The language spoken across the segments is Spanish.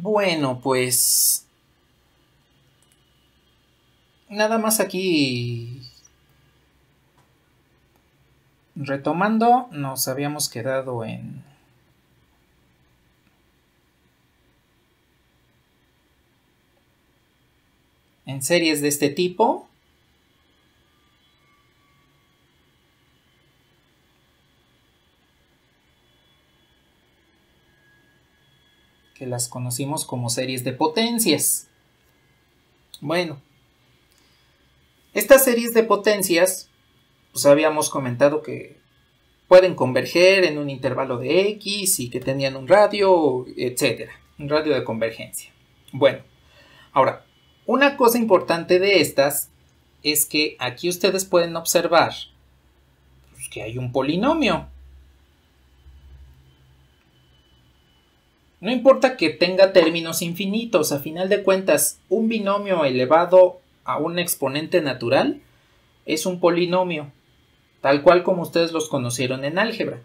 Bueno, pues nada más aquí retomando, nos habíamos quedado en series de este tipo. Que las conocimos como series de potencias. Bueno, estas series de potencias, pues habíamos comentado que pueden converger en un intervalo de X y que tenían un radio, etcétera, un radio de convergencia. Bueno, ahora, una cosa importante de estas es que aquí ustedes pueden observar pues, que hay un polinomio. No importa que tenga términos infinitos, a final de cuentas, un binomio elevado a un exponente natural es un polinomio, tal cual como ustedes los conocieron en álgebra.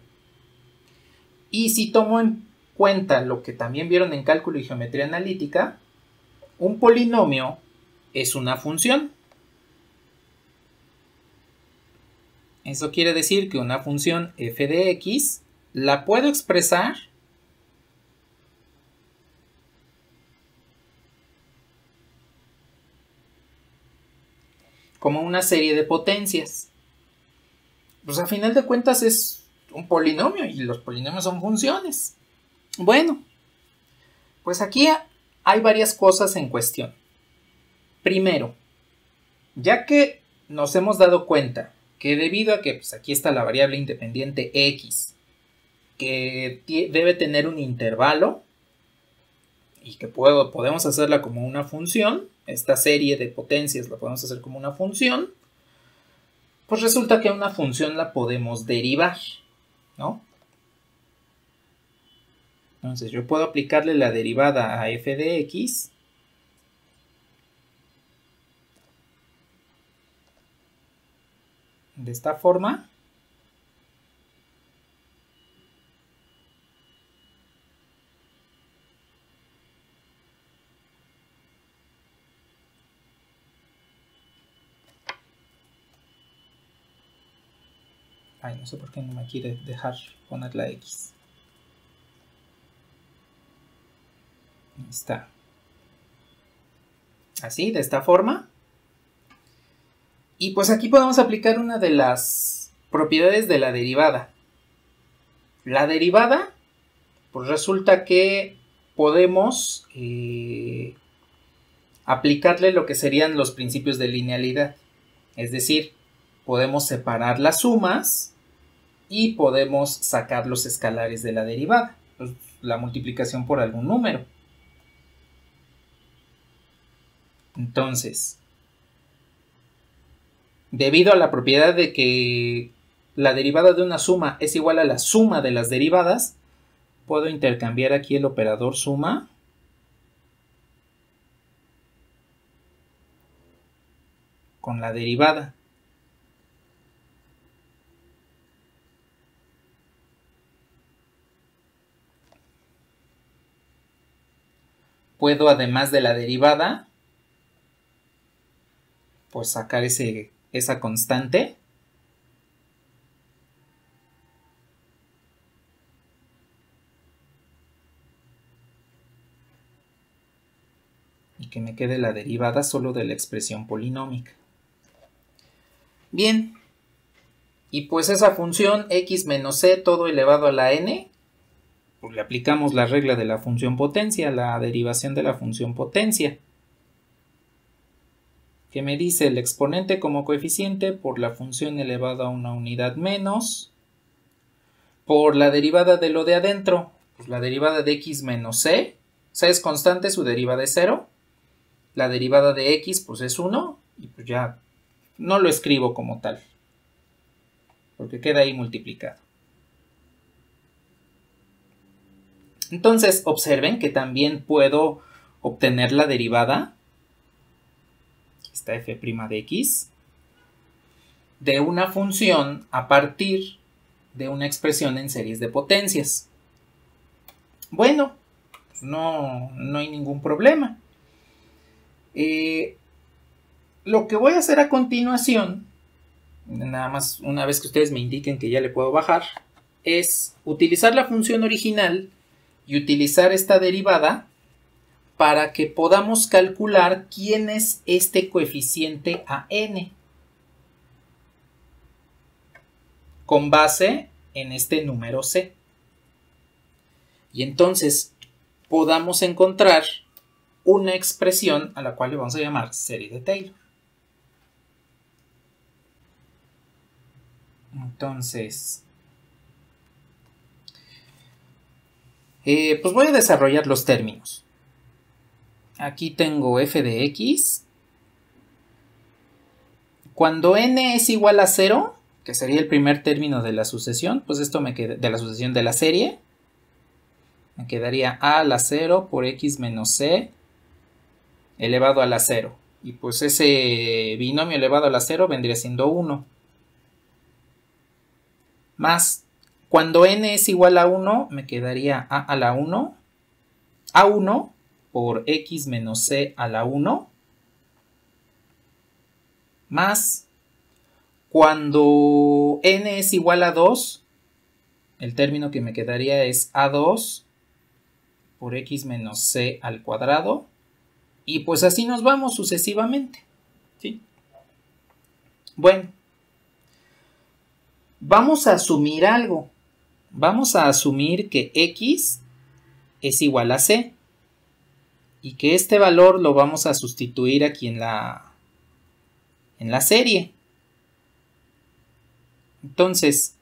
Y si tomo en cuenta lo que también vieron en cálculo y geometría analítica, un polinomio es una función. Eso quiere decir que una función f de x la puedo expresar como una serie de potencias. Pues a final de cuentas es un polinomio y los polinomios son funciones. Bueno, pues aquí hay varias cosas en cuestión. Primero, ya que nos hemos dado cuenta que debido a que pues aquí está la variable independiente x, que debe tener un intervalo y que podemos hacerla como una función, esta serie de potencias la podemos hacer como una función, pues resulta que una función la podemos derivar, ¿no? Entonces yo puedo aplicarle la derivada a f de x de esta forma. Ay, no sé por qué no me quiere dejar poner la x. Ahí está. Así, de esta forma. Y pues aquí podemos aplicar una de las propiedades de la derivada. La derivada, pues resulta que podemos aplicarle lo que serían los principios de linealidad. Es decir, podemos separar las sumas y podemos sacar los escalares de la derivada, pues la multiplicación por algún número. Entonces, debido a la propiedad de que la derivada de una suma es igual a la suma de las derivadas, puedo intercambiar aquí el operador suma con la derivada. Puedo, además de la derivada, pues sacar esa constante. Y que me quede la derivada solo de la expresión polinómica. Bien. Y pues esa función x menos c todo elevado a la n, pues le aplicamos la regla de la función potencia, la derivación de la función potencia, que me dice el exponente como coeficiente por la función elevada a una unidad menos, por la derivada de lo de adentro, pues la derivada de x menos c, c es constante, su derivada es 0, la derivada de x pues es 1, y pues ya no lo escribo como tal, porque queda ahí multiplicado. Entonces observen que también puedo obtener la derivada, esta f' de x, de una función a partir de una expresión en series de potencias. Bueno, pues no hay ningún problema. Lo que voy a hacer a continuación, nada más una vez que ustedes me indiquen que ya le puedo bajar, es utilizar la función original y utilizar esta derivada para que podamos calcular quién es este coeficiente a n con base en este número c. Y entonces podamos encontrar una expresión a la cual le vamos a llamar serie de Taylor. Entonces, pues voy a desarrollar los términos. Aquí tengo f de x. Cuando n es igual a 0, que sería el primer término de la sucesión, pues esto me queda de la sucesión de la serie. Me quedaría a la 0 por x menos c elevado a la 0. Y pues ese binomio elevado a la 0 vendría siendo 1. Más, cuando n es igual a 1, me quedaría a la 1. A1 por x menos c a la 1. Más, cuando n es igual a 2, el término que me quedaría es a2 por x menos c al cuadrado. Y pues así nos vamos sucesivamente, ¿sí? Bueno, vamos a asumir algo. Vamos a asumir que x es igual a c. Y que este valor lo vamos a sustituir aquí en la serie. Entonces,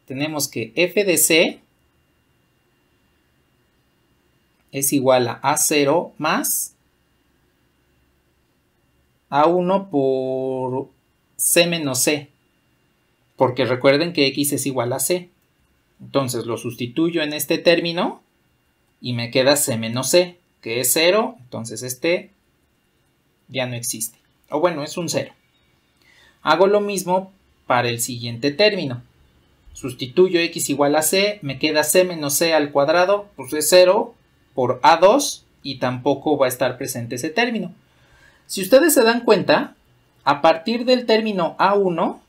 tenemos que f de c es igual a a0 más a1 por c menos c. Porque recuerden que x es igual a c. Entonces lo sustituyo en este término y me queda c menos c, que es 0. Entonces este ya no existe. O bueno, es un 0. Hago lo mismo para el siguiente término. Sustituyo x igual a c, me queda c menos c al cuadrado, pues es 0 por a2 y tampoco va a estar presente ese término. Si ustedes se dan cuenta, a partir del término a1,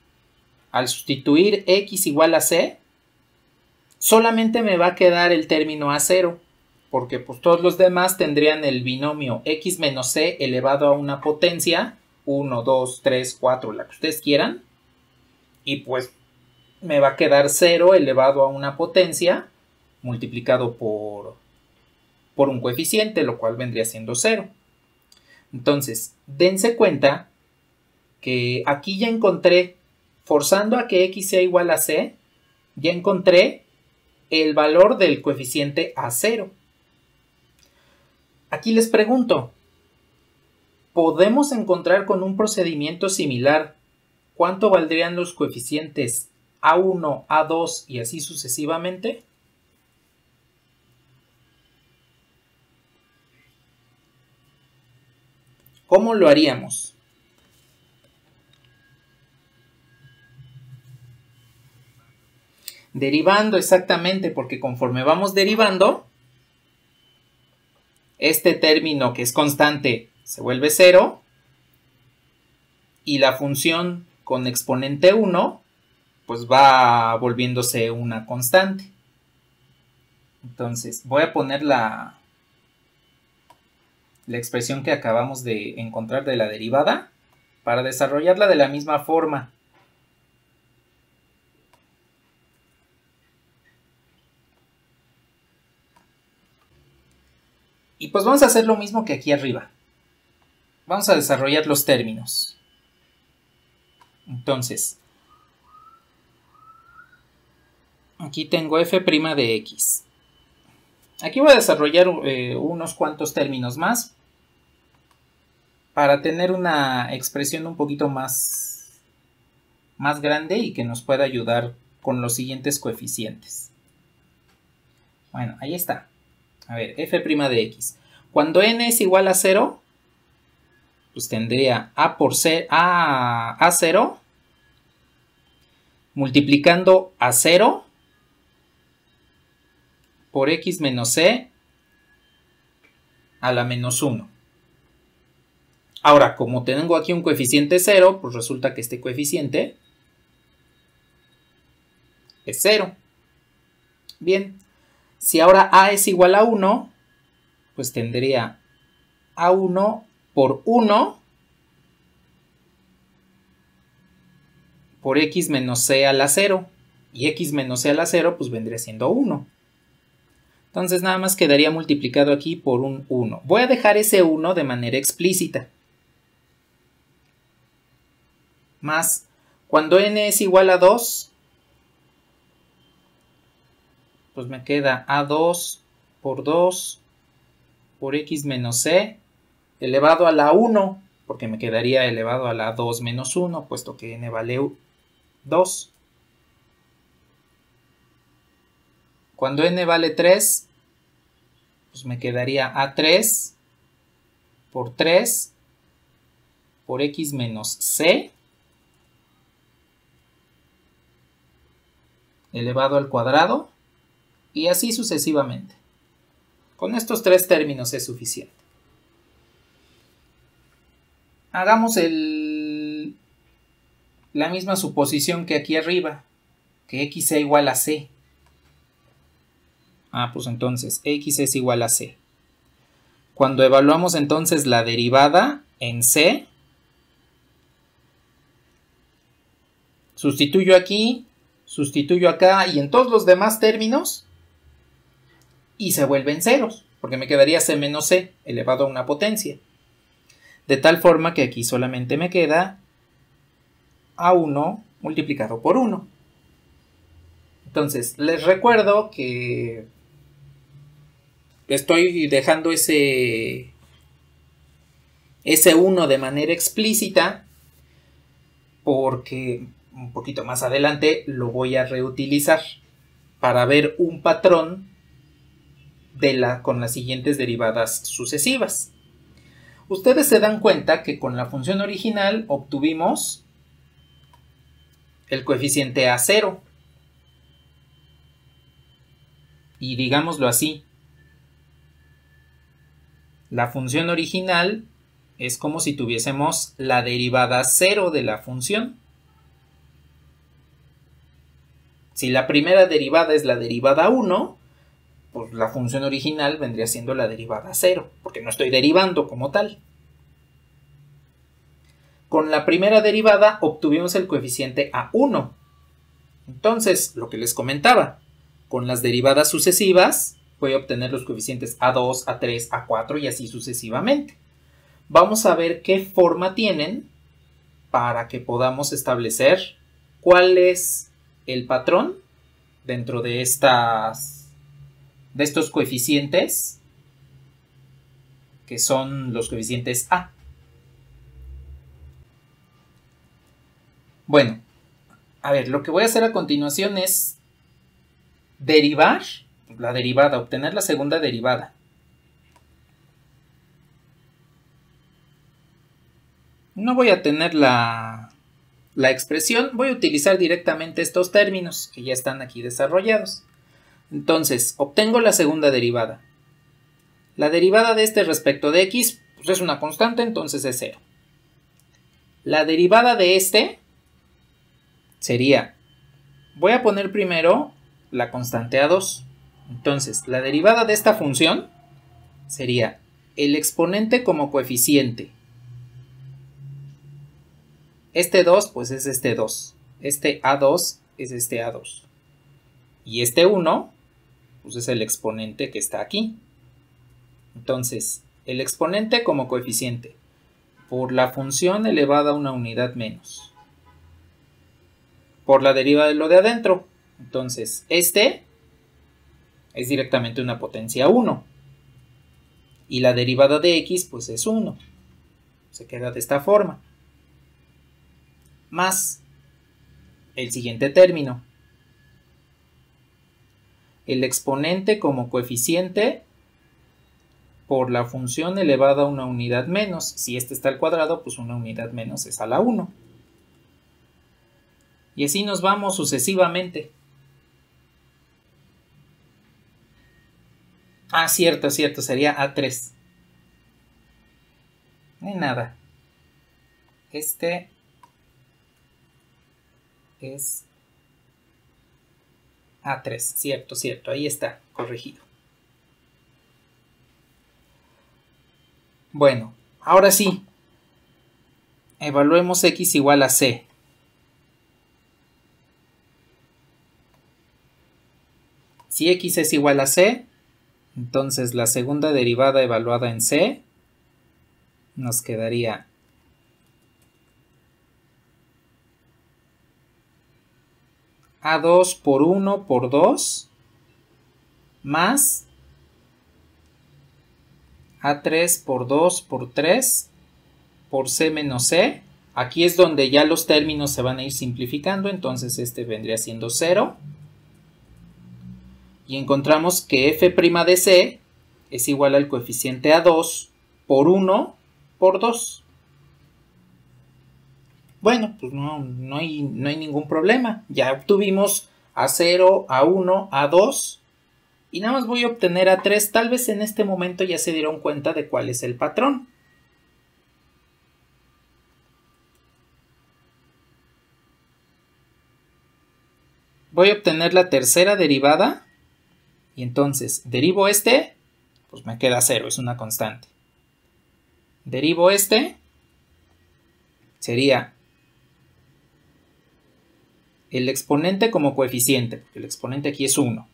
al sustituir x igual a c, solamente me va a quedar el término a0, porque pues todos los demás tendrían el binomio x menos c elevado a una potencia, 1, 2, 3, 4, la que ustedes quieran, y pues me va a quedar 0 elevado a una potencia multiplicado por un coeficiente, lo cual vendría siendo 0. Entonces, dense cuenta que aquí ya encontré, forzando a que x sea igual a c, ya encontré el valor del coeficiente a0. Aquí les pregunto, ¿podemos encontrar con un procedimiento similar cuánto valdrían los coeficientes a1, a2 y así sucesivamente? ¿Cómo lo haríamos? Derivando, exactamente, porque conforme vamos derivando, este término que es constante se vuelve 0 y la función con exponente 1 pues va volviéndose una constante. Entonces voy a poner la expresión que acabamos de encontrar de la derivada para desarrollarla de la misma forma. Y pues vamos a hacer lo mismo que aquí arriba. Vamos a desarrollar los términos. Entonces, aquí tengo f' de x. Aquí voy a desarrollar unos cuantos términos más para tener una expresión un poquito más grande y que nos pueda ayudar con los siguientes coeficientes. Bueno, ahí está. A ver, f' de x. Cuando n es igual a 0, pues tendría a por c, a 0 multiplicando a 0 por x menos c a la menos 1. Ahora, como tengo aquí un coeficiente 0, pues resulta que este coeficiente es 0. Bien, si ahora a es igual a 1, pues tendría a1 por 1 por x menos c a la 0. Y x menos c a la 0 pues vendría siendo 1. Entonces nada más quedaría multiplicado aquí por un 1. Voy a dejar ese 1 de manera explícita. Más, cuando n es igual a 2, pues me queda a2 por 2 por x menos c elevado a la 1, porque me quedaría elevado a la 2 menos 1, puesto que n vale 2. Cuando n vale 3, pues me quedaría a3 por 3 por x menos c elevado al cuadrado, y así sucesivamente. Con estos tres términos es suficiente. Hagamos la misma suposición que aquí arriba, que x sea igual a c. Pues entonces x es igual a c. Cuando evaluamos entonces la derivada en c, sustituyo aquí, sustituyo acá y en todos los demás términos, y se vuelven ceros, porque me quedaría c menos c elevado a una potencia. De tal forma que aquí solamente me queda a1 multiplicado por 1. Entonces, les recuerdo que estoy dejando ese 1 de manera explícita porque un poquito más adelante lo voy a reutilizar para ver un patrón con las siguientes derivadas sucesivas. Ustedes se dan cuenta que con la función original obtuvimos el coeficiente a0. Y digámoslo así, la función original es como si tuviésemos la derivada 0 de la función. Si la primera derivada es la derivada 1, pues la función original vendría siendo la derivada 0, porque no estoy derivando como tal. Con la primera derivada obtuvimos el coeficiente a1. Entonces, lo que les comentaba, con las derivadas sucesivas voy a obtener los coeficientes a2, a3, a4 y así sucesivamente. Vamos a ver qué forma tienen para que podamos establecer cuál es el patrón dentro de estos coeficientes, que son los coeficientes a. Bueno, a ver, lo que voy a hacer a continuación es derivar la derivada, obtener la segunda derivada. No voy a tener la expresión, voy a utilizar directamente estos términos que ya están aquí desarrollados. Entonces, obtengo la segunda derivada. La derivada de este respecto de x pues es una constante, entonces es 0. La derivada de este sería, voy a poner primero la constante a2. Entonces, la derivada de esta función sería el exponente como coeficiente. Este 2, pues es este 2. Este a2 es este a2. Y este 1, pues es el exponente que está aquí. Entonces, el exponente como coeficiente por la función elevada a una unidad menos. Por la derivada de lo de adentro. Entonces, este es directamente una potencia 1. Y la derivada de x, pues es 1. Se queda de esta forma. Más el siguiente término. El exponente como coeficiente por la función elevada a una unidad menos. Si este está al cuadrado, pues una unidad menos es a la 1. Y así nos vamos sucesivamente. Cierto, sería a3. Ni nada. Este es A3. Cierto, cierto. Ahí está, corregido. Bueno, ahora sí. Evaluemos x igual a c. Si x es igual a c, entonces la segunda derivada evaluada en c nos quedaría A2 por 1 por 2 más A3 por 2 por 3 por c menos c. Aquí es donde ya los términos se van a ir simplificando, entonces este vendría siendo 0. Y encontramos que f' de c es igual al coeficiente A2 por 1 por 2. Bueno, pues no hay ningún problema. Ya obtuvimos A0, A1, A2. Y nada más voy a obtener A3. Tal vez en este momento ya se dieron cuenta de cuál es el patrón. Voy a obtener la tercera derivada. Y entonces, derivo este, pues me queda 0, es una constante. Derivo este, sería el exponente como coeficiente, porque el exponente aquí es 1.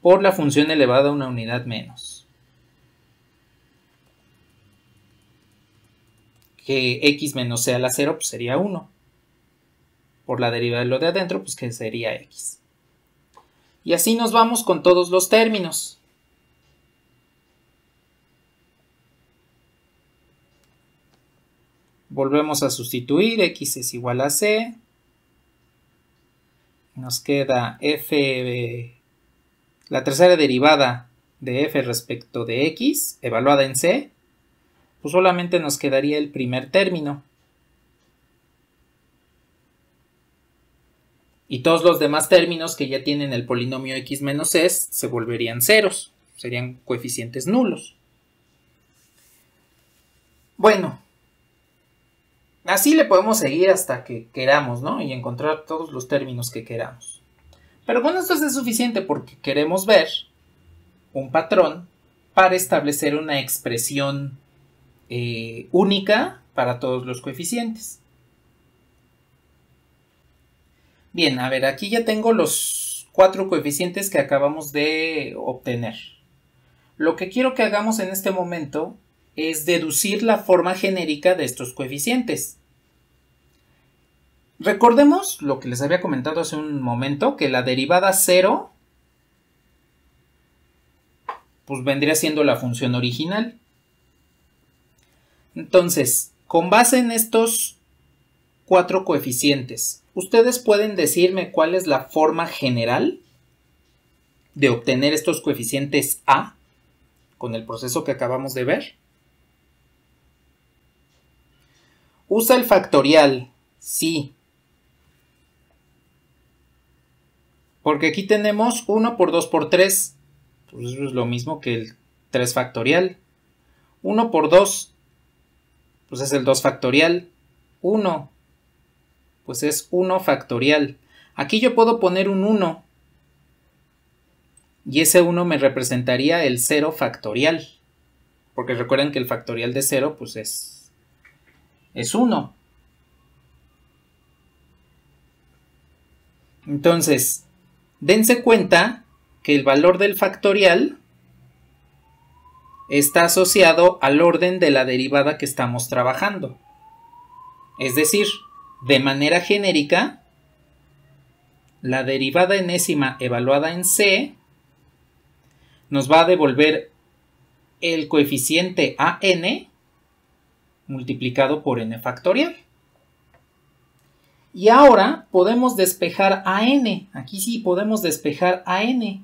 Por la función elevada a una unidad menos. Que x menos c a la 0 pues sería 1. Por la derivada de lo de adentro, pues que sería x. Y así nos vamos con todos los términos. Volvemos a sustituir, x es igual a c. Nos queda f, la tercera derivada de f respecto de x, evaluada en c. Pues solamente nos quedaría el primer término. Y todos los demás términos que ya tienen el polinomio x menos c se volverían ceros. Serían coeficientes nulos. Bueno, así le podemos seguir hasta que queramos, ¿no? Y encontrar todos los términos que queramos. Pero con esto es suficiente porque queremos ver un patrón para establecer una expresión única para todos los coeficientes. Bien, a ver, aquí ya tengo los 4 coeficientes que acabamos de obtener. Lo que quiero que hagamos en este momento es deducir la forma genérica de estos coeficientes. Recordemos lo que les había comentado hace un momento, que la derivada 0 pues vendría siendo la función original. Entonces, con base en estos 4 coeficientes, ¿ustedes pueden decirme cuál es la forma general de obtener estos coeficientes A con el proceso que acabamos de ver? Usa el factorial, sí. Porque aquí tenemos 1 por 2 por 3. Pues eso es lo mismo que el 3 factorial. 1 por 2, pues es el 2 factorial. 1, pues es 1 factorial. Aquí yo puedo poner un 1. Y ese 1 me representaría el 0 factorial. Porque recuerden que el factorial de 0 pues es 1. Entonces, dense cuenta que el valor del factorial está asociado al orden de la derivada que estamos trabajando. Es decir, de manera genérica, la derivada enésima evaluada en c nos va a devolver el coeficiente an multiplicado por n factorial. Y ahora podemos despejar a n. Aquí sí podemos despejar a n,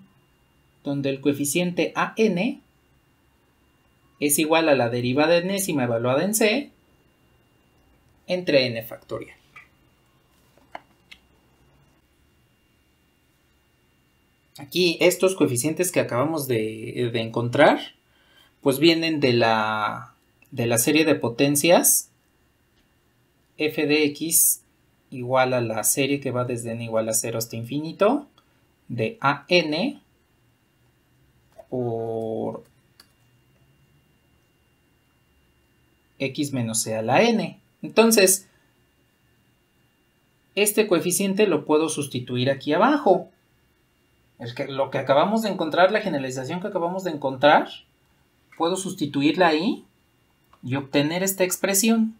donde el coeficiente an es igual a la derivada enésima evaluada en c entre n factorial. Aquí estos coeficientes que acabamos de encontrar, pues vienen de la serie de potencias f de x igual a la serie que va desde n igual a 0 hasta infinito de an por x menos c a la n. Entonces, este coeficiente lo puedo sustituir aquí abajo. Lo que acabamos de encontrar, la generalización que acabamos de encontrar, puedo sustituirla ahí y obtener esta expresión.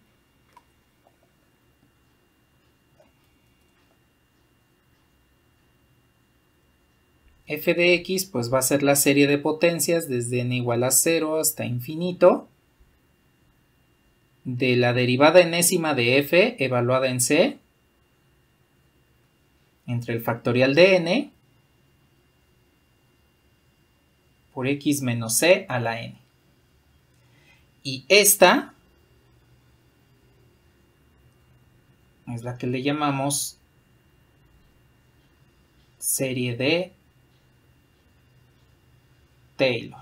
F de x pues va a ser la serie de potencias desde n igual a 0 hasta infinito de la derivada enésima de f evaluada en c entre el factorial de n por x menos c a la n. Y esta es la que le llamamos serie de Taylor.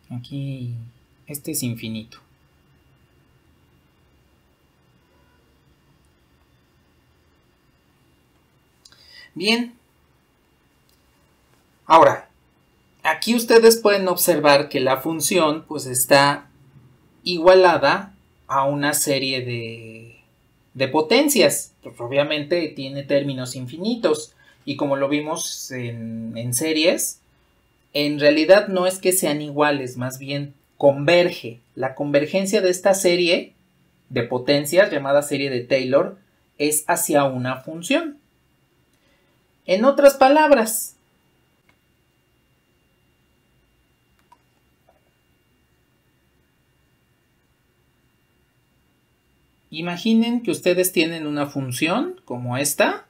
Aquí, este es infinito. Bien. Ahora, aquí ustedes pueden observar que la función pues está igualada a una serie de potencias. Pues obviamente tiene términos infinitos y como lo vimos en series, en realidad no es que sean iguales, más bien converge. La convergencia de esta serie de potencias llamada serie de Taylor es hacia una función. En otras palabras, imaginen que ustedes tienen una función como esta.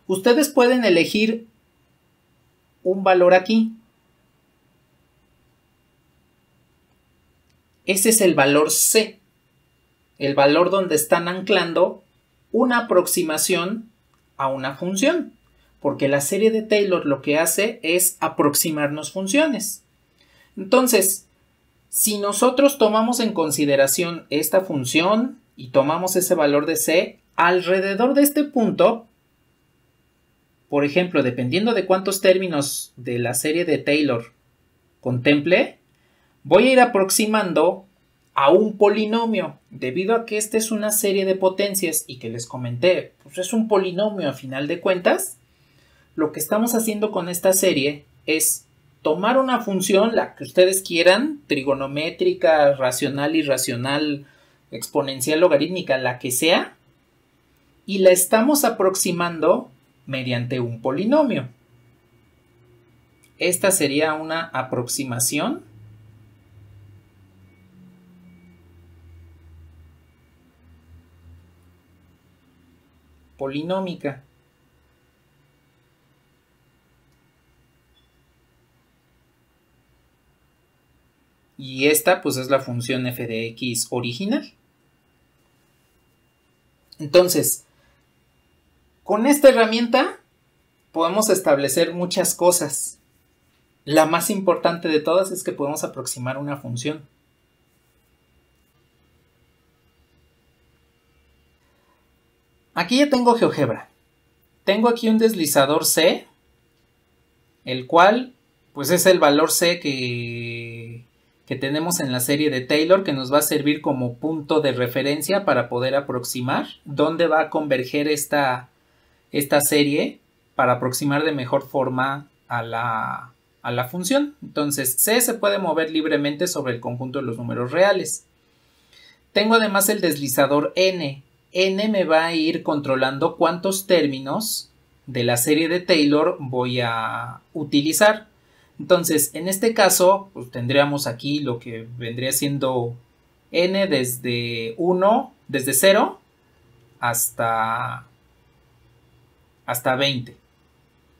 Ustedes pueden elegir un valor aquí. Ese es el valor C, el valor donde están anclando una aproximación a una función, porque la serie de Taylor lo que hace es aproximarnos funciones. Entonces, si nosotros tomamos en consideración esta función y tomamos ese valor de C, alrededor de este punto, por ejemplo, dependiendo de cuántos términos de la serie de Taylor contemple, voy a ir aproximando a un polinomio, debido a que esta es una serie de potencias y que les comenté, pues es un polinomio a final de cuentas. Lo que estamos haciendo con esta serie es tomar una función, la que ustedes quieran, trigonométrica, racional, irracional, exponencial, logarítmica, la que sea, y la estamos aproximando mediante un polinomio. Esta sería una aproximación polinómica. Y esta pues es la función f de x original. Entonces, con esta herramienta podemos establecer muchas cosas. La más importante de todas es que podemos aproximar una función. Aquí ya tengo GeoGebra. Tengo aquí un deslizador C, el cual pues es el valor C que tenemos en la serie de Taylor, que nos va a servir como punto de referencia para poder aproximar dónde va a converger esta serie para aproximar de mejor forma a la función. Entonces, C se puede mover libremente sobre el conjunto de los números reales. Tengo además el deslizador N. N me va a ir controlando cuántos términos de la serie de Taylor voy a utilizar. Entonces, en este caso, pues tendríamos aquí lo que vendría siendo N desde 1, desde 0 hasta 20,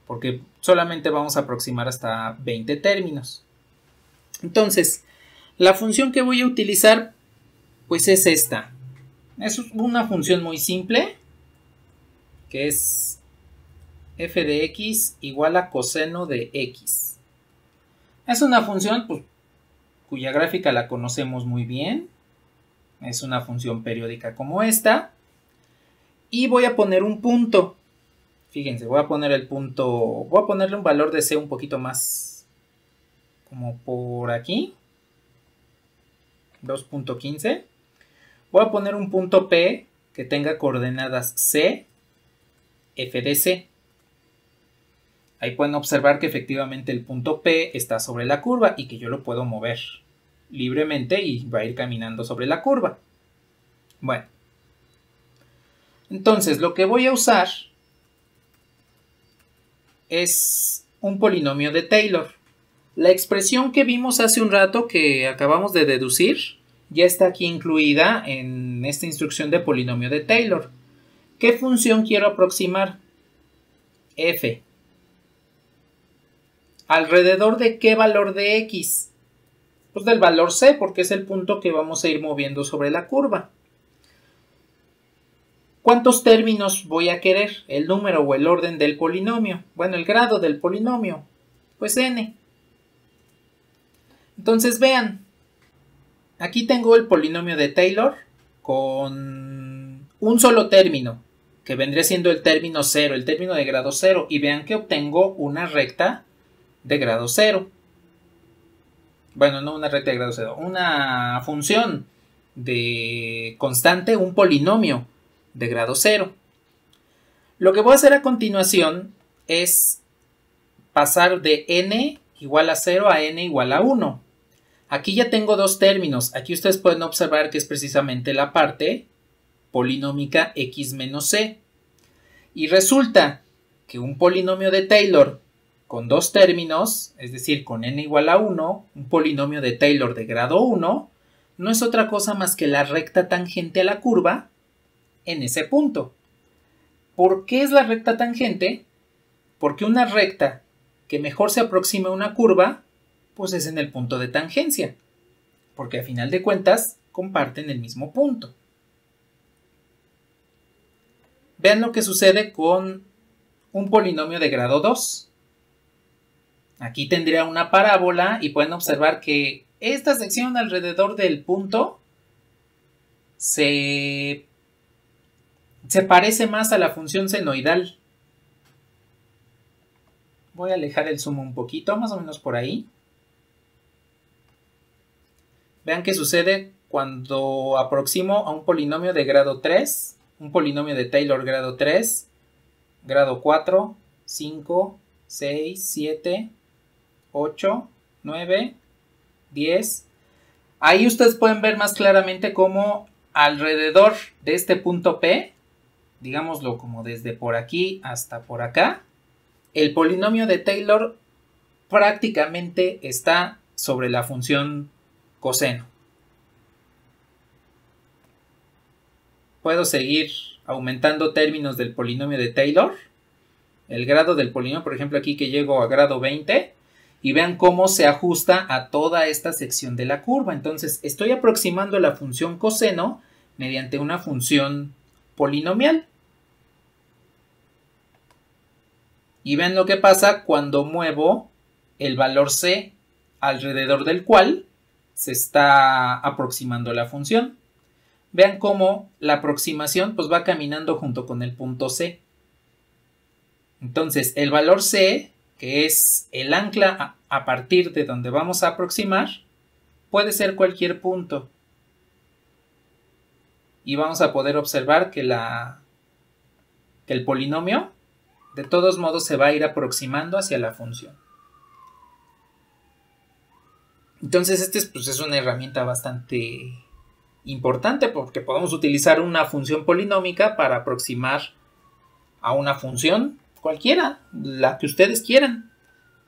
porque solamente vamos a aproximar hasta 20 términos. Entonces, la función que voy a utilizar, pues es esta. Es una función muy simple, que es f de x igual a coseno de x. Es una función pues, cuya gráfica la conocemos muy bien. Es una función periódica como esta. Y voy a poner un punto. Fíjense, voy a poner el punto, voy a ponerle un valor de c un poquito más como por aquí. 2.15. Voy a poner un punto P que tenga coordenadas C, F de C. Ahí pueden observar que efectivamente el punto P está sobre la curva y que yo lo puedo mover libremente y va a ir caminando sobre la curva. Bueno, entonces lo que voy a usar es un polinomio de Taylor. La expresión que vimos hace un rato que acabamos de deducir ya está aquí incluida en esta instrucción de polinomio de Taylor. ¿Qué función quiero aproximar? F. ¿Alrededor de qué valor de x? Pues del valor c, porque es el punto que vamos a ir moviendo sobre la curva. ¿Cuántos términos voy a querer? ¿El número o el orden del polinomio? Bueno, el grado del polinomio. Pues n. Entonces vean, aquí tengo el polinomio de Taylor con un solo término, que vendría siendo el término 0, el término de grado 0, y vean que obtengo una recta de grado 0. Bueno, no una recta de grado 0, una función de constante, un polinomio de grado 0. Lo que voy a hacer a continuación es pasar de n igual a 0 a n igual a 1. Aquí ya tengo dos términos. Aquí ustedes pueden observar que es precisamente la parte polinómica x menos c. Y resulta que un polinomio de Taylor con dos términos, es decir, con n igual a 1, un polinomio de Taylor de grado 1, no es otra cosa más que la recta tangente a la curva en ese punto. ¿Por qué es la recta tangente? Porque una recta que mejor se aproxima a una curva, pues es en el punto de tangencia, porque a final de cuentas comparten el mismo punto. Vean lo que sucede con un polinomio de grado 2. Aquí tendría una parábola y pueden observar que esta sección alrededor del punto se parece más a la función senoidal. Voy a alejar el zoom un poquito, más o menos por ahí. Vean qué sucede cuando aproximo a un polinomio de grado 3, un polinomio de Taylor grado 3, grado 4, 5, 6, 7, 8, 9, 10. Ahí ustedes pueden ver más claramente cómo alrededor de este punto P, digámoslo como desde por aquí hasta por acá, el polinomio de Taylor prácticamente está sobre la función coseno. Puedo seguir aumentando términos del polinomio de Taylor. El grado del polinomio, por ejemplo, aquí que llego a grado 20, y vean cómo se ajusta a toda esta sección de la curva. Entonces, estoy aproximando la función coseno mediante una función polinomial. Y vean lo que pasa cuando muevo el valor c alrededor del cual se está aproximando la función. Vean cómo la aproximación pues va caminando junto con el punto c. Entonces el valor c, que es el ancla a partir de donde vamos a aproximar, puede ser cualquier punto. Y vamos a poder observar que el polinomio de todos modos se va a ir aproximando hacia la función. Entonces pues es una herramienta bastante importante porque podemos utilizar una función polinómica para aproximar a una función cualquiera, la que ustedes quieran,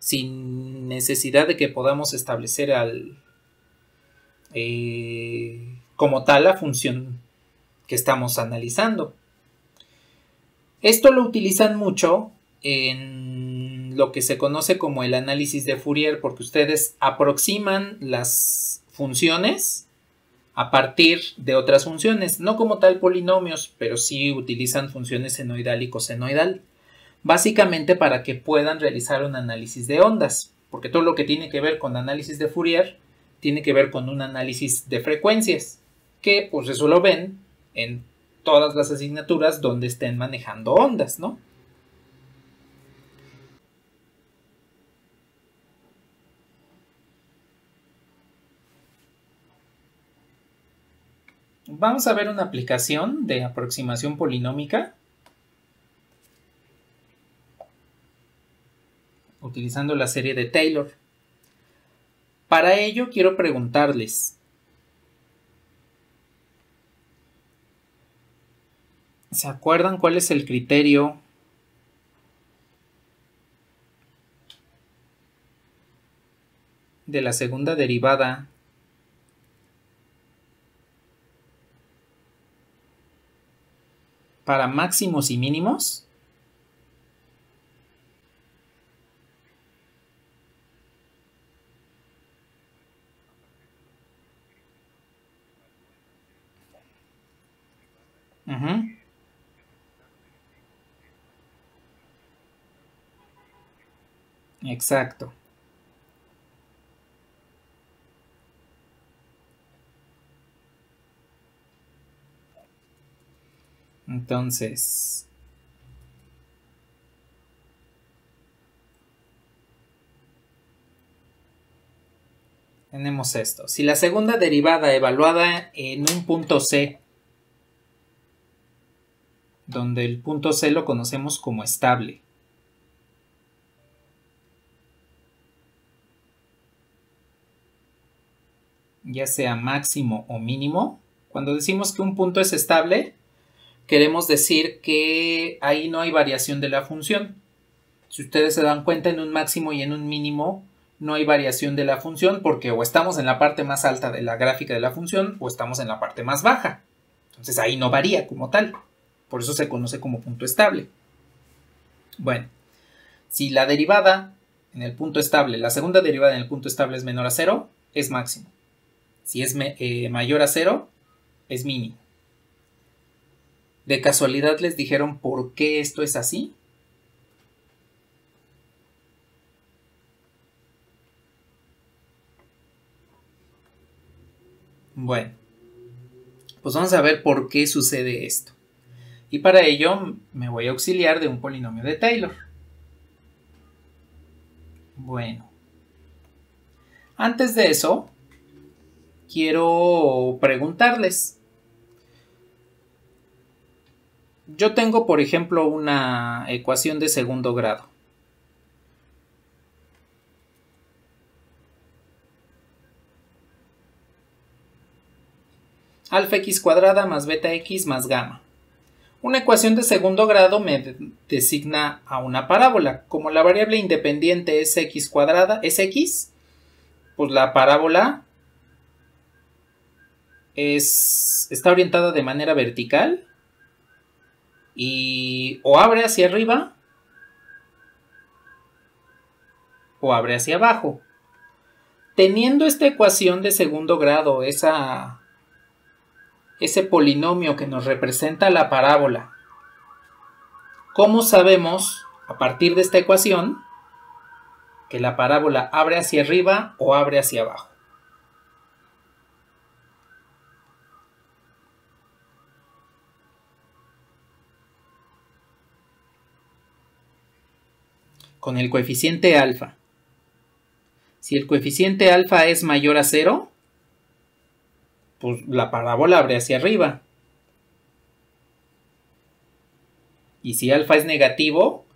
sin necesidad de que podamos establecer como tal la función que estamos analizando. Esto lo utilizan mucho en lo que se conoce como el análisis de Fourier, porque ustedes aproximan las funciones a partir de otras funciones, no como tal polinomios, pero sí utilizan funciones senoidal y cosenoidal. básicamente para que puedan realizar un análisis de ondas, porque todo lo que tiene que ver con análisis de Fourier tiene que ver con un análisis de frecuencias, que pues eso lo ven en todas las asignaturas donde estén manejando ondas, ¿no? Vamos a ver una aplicación de aproximación polinómica utilizando la serie de Taylor. Para ello quiero preguntarles, ¿se acuerdan cuál es el criterio de la segunda derivada para máximos y mínimos? Exacto. Entonces, tenemos esto. Si la segunda derivada evaluada en un punto C, donde el punto C lo conocemos como estable, ya sea máximo o mínimo, cuando decimos que un punto es estable, queremos decir que ahí no hay variación de la función. Si ustedes se dan cuenta, en un máximo y en un mínimo no hay variación de la función porque o estamos en la parte más alta de la gráfica de la función o estamos en la parte más baja. Entonces ahí no varía como tal. Por eso se conoce como punto estable. Bueno, si la derivada en el punto estable, la segunda derivada en el punto estable es menor a 0, es máximo. Si es mayor a 0, es mínimo. ¿De casualidad les dijeron por qué esto es así? Bueno, pues vamos a ver por qué sucede esto. Y para ello me voy a auxiliar de un polinomio de Taylor. Bueno, antes de eso, quiero preguntarles. Yo tengo, por ejemplo, una ecuación de segundo grado. Alfa x cuadrada más beta x más gamma. Una ecuación de segundo grado me designa a una parábola. Como la variable independiente es x cuadrada, es x, pues la parábola está orientada de manera vertical y o abre hacia arriba o abre hacia abajo. Teniendo esta ecuación de segundo grado, ese polinomio que nos representa la parábola, ¿cómo sabemos a partir de esta ecuación que la parábola abre hacia arriba o abre hacia abajo? Con el coeficiente alfa. Si el coeficiente alfa es mayor a 0, pues la parábola abre hacia arriba. Y si alfa es negativo,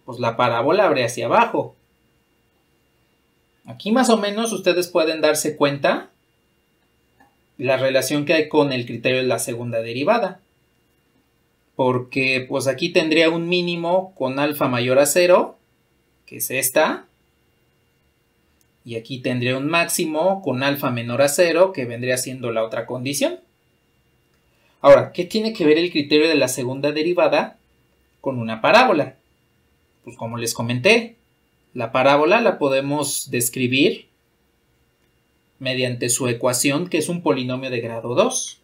pues la parábola abre hacia abajo. Aquí más o menos ustedes pueden darse cuenta la relación que hay con el criterio de la segunda derivada. Porque pues aquí tendría un mínimo con alfa mayor a 0, que es esta. Y aquí tendría un máximo con alfa menor a 0, que vendría siendo la otra condición. Ahora, ¿qué tiene que ver el criterio de la segunda derivada con una parábola? Pues como les comenté, la parábola la podemos describir mediante su ecuación, que es un polinomio de grado 2.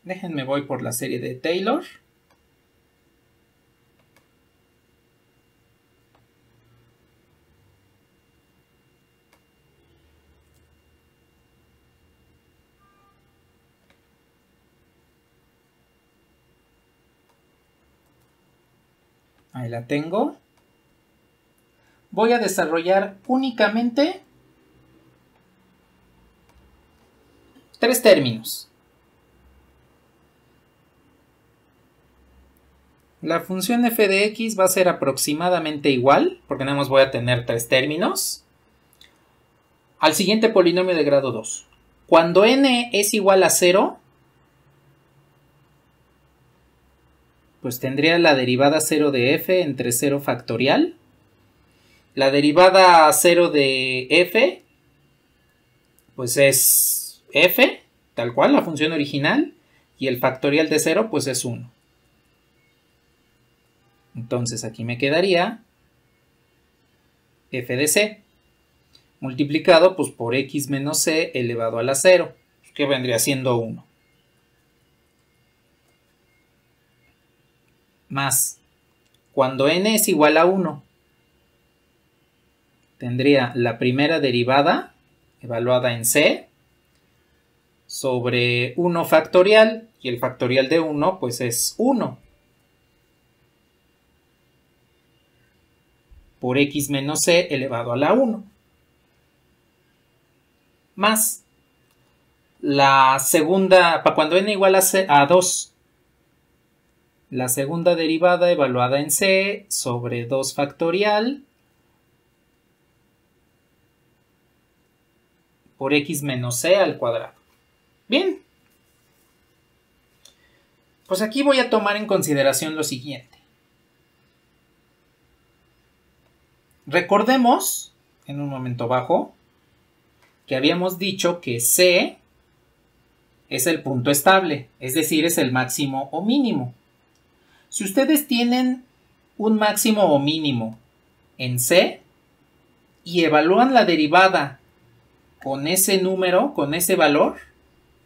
Déjenme voy por la serie de Taylor. Ahí la tengo. Voy a desarrollar únicamente 3 términos. La función f de x va a ser aproximadamente igual, porque nada más voy a tener 3 términos, al siguiente polinomio de grado 2. Cuando n es igual a 0, pues tendría la derivada 0 de f entre 0 factorial. La derivada 0 de f, pues es f, tal cual, la función original, y el factorial de 0, pues es 1. Entonces aquí me quedaría f de c, multiplicado pues por x menos c elevado a la 0, que vendría siendo 1. Más, cuando n es igual a 1, tendría la primera derivada, evaluada en c, sobre 1 factorial, y el factorial de 1 pues es 1. Por x menos c elevado a la 1. Más la segunda, para cuando n igual a 2, la segunda derivada evaluada en c sobre 2 factorial por x menos c al cuadrado. Bien. Pues aquí voy a tomar en consideración lo siguiente. Recordemos, en un momento bajo, que habíamos dicho que C es el punto estable, es decir, es el máximo o mínimo. Si ustedes tienen un máximo o mínimo en C y evalúan la derivada con ese número, con ese valor,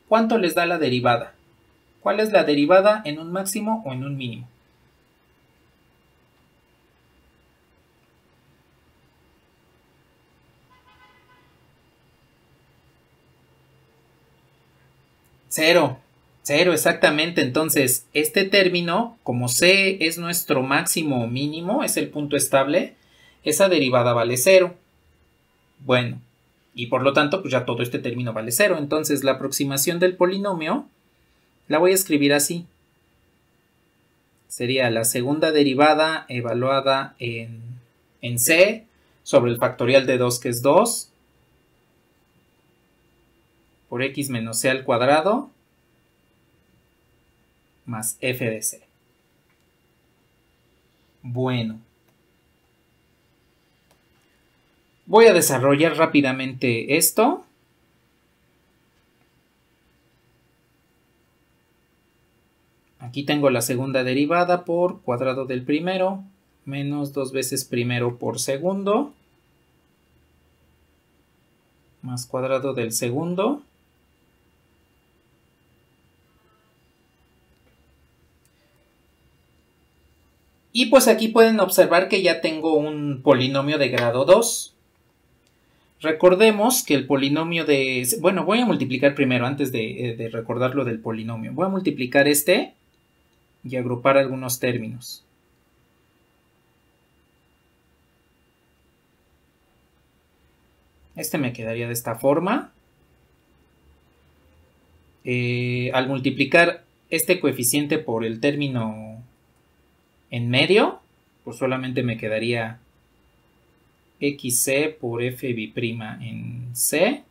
¿cuánto les da la derivada? ¿Cuál es la derivada en un máximo o en un mínimo? Cero. Cero, exactamente. Entonces, este término, como C es nuestro máximo o mínimo, es el punto estable, esa derivada vale 0. Bueno, y por lo tanto, pues ya todo este término vale 0. Entonces, la aproximación del polinomio la voy a escribir así. Sería la segunda derivada evaluada en C sobre el factorial de 2, que es 2, por x menos c al cuadrado, más f de c. Bueno. Voy a desarrollar rápidamente esto. Aquí tengo la segunda derivada por cuadrado del primero, menos 2 veces primero por segundo, más cuadrado del segundo. Y pues aquí pueden observar que ya tengo un polinomio de grado 2. Recordemos que el polinomio de... Bueno, voy a multiplicar primero antes de recordar lo del polinomio. Voy a multiplicar este y agrupar algunos términos. Este me quedaría de esta forma. Al multiplicar este coeficiente por el término en medio, pues solamente me quedaría xc por f b' en c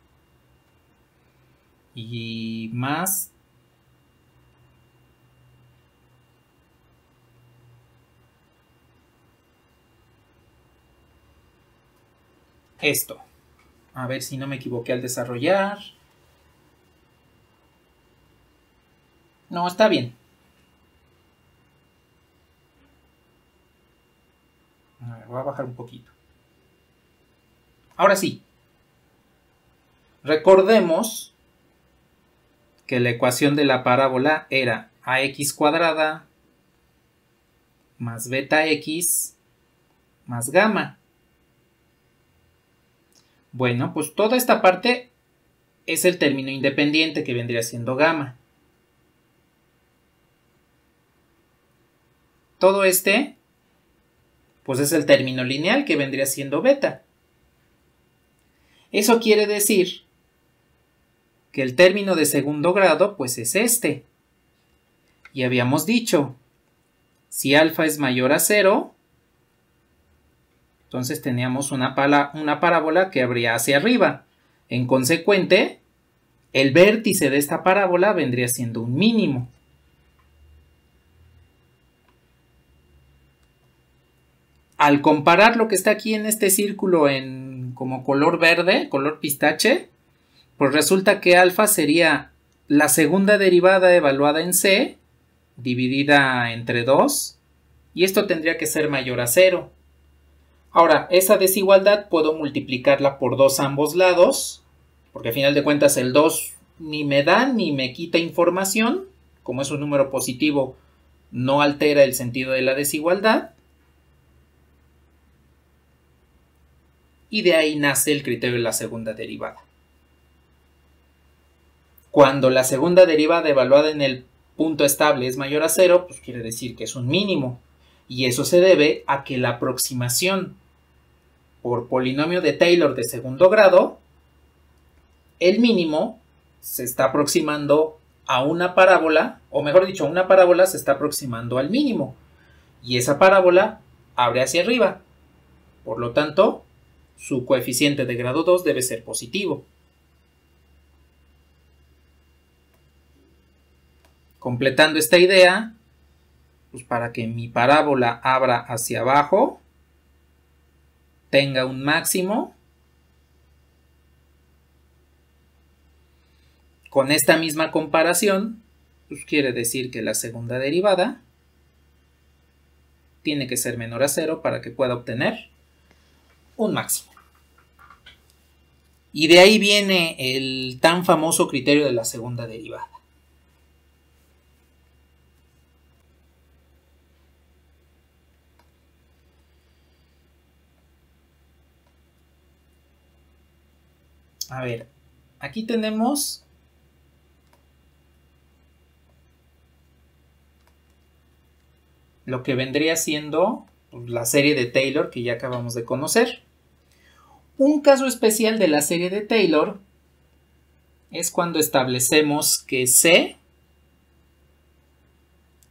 y más esto. A ver si no me equivoqué al desarrollar. No, está bien. A ver, voy a bajar un poquito. Ahora sí. Recordemos que la ecuación de la parábola era ax cuadrada más beta x más gamma. Bueno, pues toda esta parte es el término independiente que vendría siendo gamma. Todo este, pues es el término lineal que vendría siendo beta. Eso quiere decir que el término de segundo grado, pues es este. Y habíamos dicho, si alfa es mayor a 0, entonces teníamos una parábola que abría hacia arriba. En consecuente, el vértice de esta parábola vendría siendo un mínimo. Al comparar lo que está aquí en este círculo en como color verde, color pistache, pues resulta que alfa sería la segunda derivada evaluada en c, dividida entre 2, y esto tendría que ser mayor a 0. Ahora, esa desigualdad puedo multiplicarla por 2 a ambos lados, porque al final de cuentas el 2 ni me da ni me quita información. Como es un número positivo, no altera el sentido de la desigualdad. Y de ahí nace el criterio de la segunda derivada. Cuando la segunda derivada evaluada en el punto estable es mayor a 0, pues quiere decir que es un mínimo. Y eso se debe a que la aproximación por polinomio de Taylor de segundo grado, el mínimo se está aproximando a una parábola, o mejor dicho, una parábola se está aproximando al mínimo. Y esa parábola abre hacia arriba. Por lo tanto, su coeficiente de grado 2 debe ser positivo. Completando esta idea, pues para que mi parábola abra hacia abajo, tenga un máximo, con esta misma comparación, pues quiere decir que la segunda derivada tiene que ser menor a 0 para que pueda obtener un máximo. Y de ahí viene el tan famoso criterio de la segunda derivada. A ver, aquí tenemos lo que vendría siendo la serie de Taylor que ya acabamos de conocer. Un caso especial de la serie de Taylor es cuando establecemos que C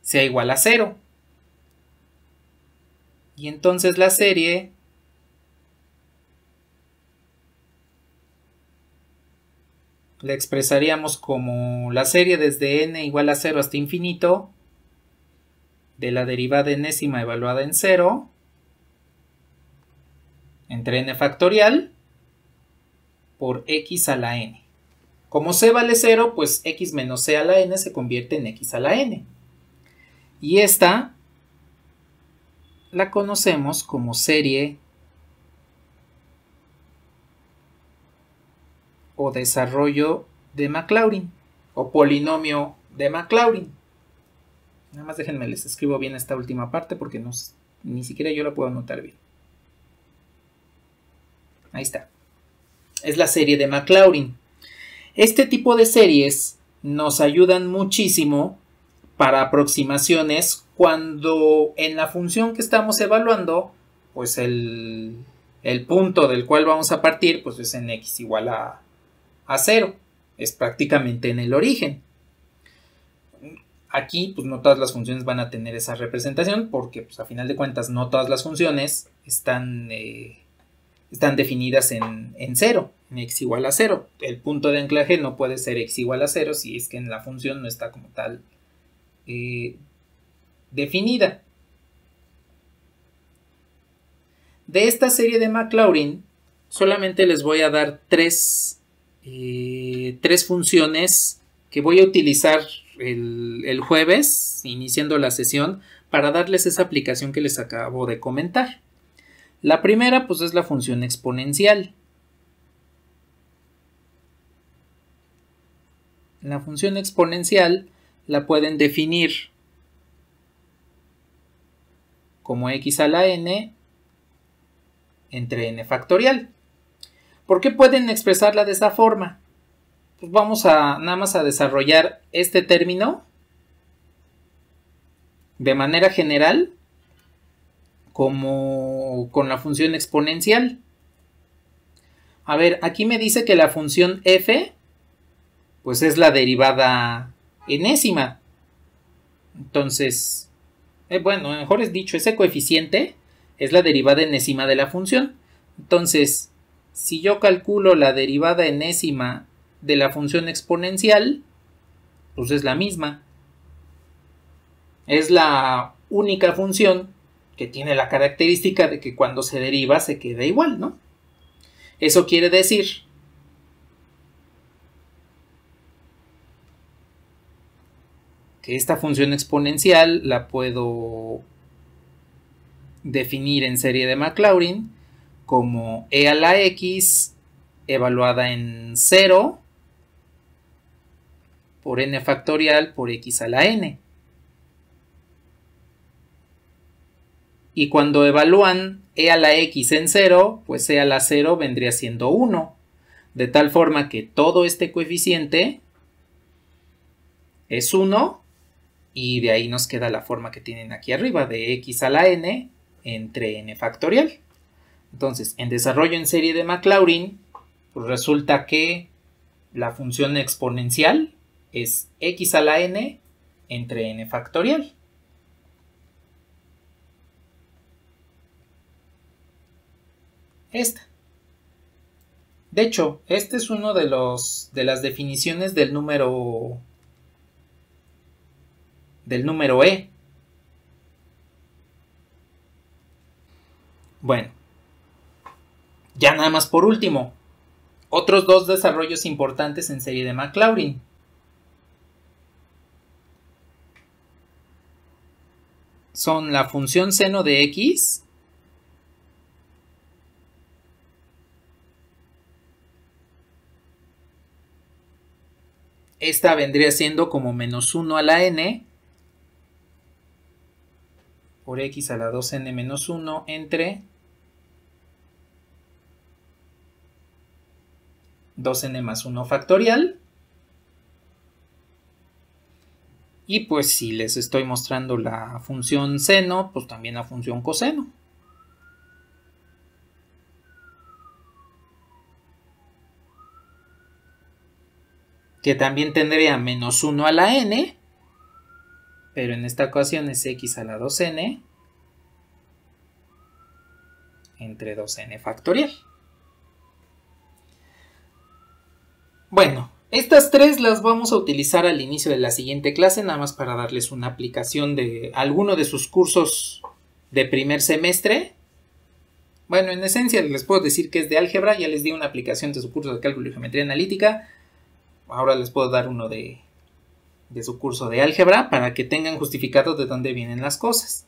sea igual a 0. Y entonces la serie la expresaríamos como la serie desde n igual a 0 hasta infinito de la derivada enésima evaluada en 0 entre n factorial por x a la n. Como c vale 0, pues x menos c a la n se convierte en x a la n. Y esta la conocemos como serie o desarrollo de Maclaurin o polinomio de Maclaurin. Nada más déjenme les escribo bien esta última parte porque no, ni siquiera yo la puedo anotar bien. Ahí está. Es la serie de Maclaurin. Este tipo de series nos ayudan muchísimo para aproximaciones cuando en la función que estamos evaluando, pues el punto del cual vamos a partir, pues es en x igual a 0. Es prácticamente en el origen. Aquí, pues no todas las funciones van a tener esa representación porque, pues a final de cuentas, no todas las funciones están definidas en 0, en x igual a 0. El punto de anclaje no puede ser x igual a 0 si es que en la función no está como tal definida. De esta serie de Maclaurin, solamente les voy a dar tres funciones que voy a utilizar el jueves, iniciando la sesión, para darles esa aplicación que les acabo de comentar. La primera, pues, es la función exponencial. La función exponencial la pueden definir como x a la n entre n factorial. ¿Por qué pueden expresarla de esa forma? Pues vamos a nada más a desarrollar este término de manera general como con la función exponencial. A ver, aquí me dice que la función f pues es la derivada enésima. Entonces, bueno, mejor es dicho, ese coeficiente es la derivada enésima de la función. Entonces, si yo calculo la derivada enésima de la función exponencial, pues es la misma. Es la única función que tiene la característica de que cuando se deriva se queda igual, ¿no? Eso quiere decir que esta función exponencial la puedo definir en serie de Maclaurin como e a la x evaluada en 0 por n factorial por x a la n. Y cuando evalúan e a la x en 0, pues e a la 0 vendría siendo 1. De tal forma que todo este coeficiente es 1 y de ahí nos queda la forma que tienen aquí arriba de x a la n entre n factorial. Entonces, en desarrollo en serie de Maclaurin, pues resulta que la función exponencial es x a la n entre n factorial. Esta. De hecho, este es uno de las definiciones del número e. Bueno, ya nada más por último, otros dos desarrollos importantes en serie de Maclaurin. Son la función seno de x esta vendría siendo como menos 1 a la n por x a la 2n menos 1 entre 2n más 1 factorial. Y pues si les estoy mostrando la función seno, pues también la función coseno. Que también tendría menos 1 a la n, pero en esta ocasión es x a la 2n entre 2n factorial. Bueno, estas tres las vamos a utilizar al inicio de la siguiente clase, nada más para darles una aplicación de alguno de sus cursos de primer semestre. Bueno, en esencia les puedo decir que es de álgebra, ya les di una aplicación de su curso de cálculo y geometría analítica. Ahora les puedo dar uno de su curso de álgebra para que tengan justificado de dónde vienen las cosas.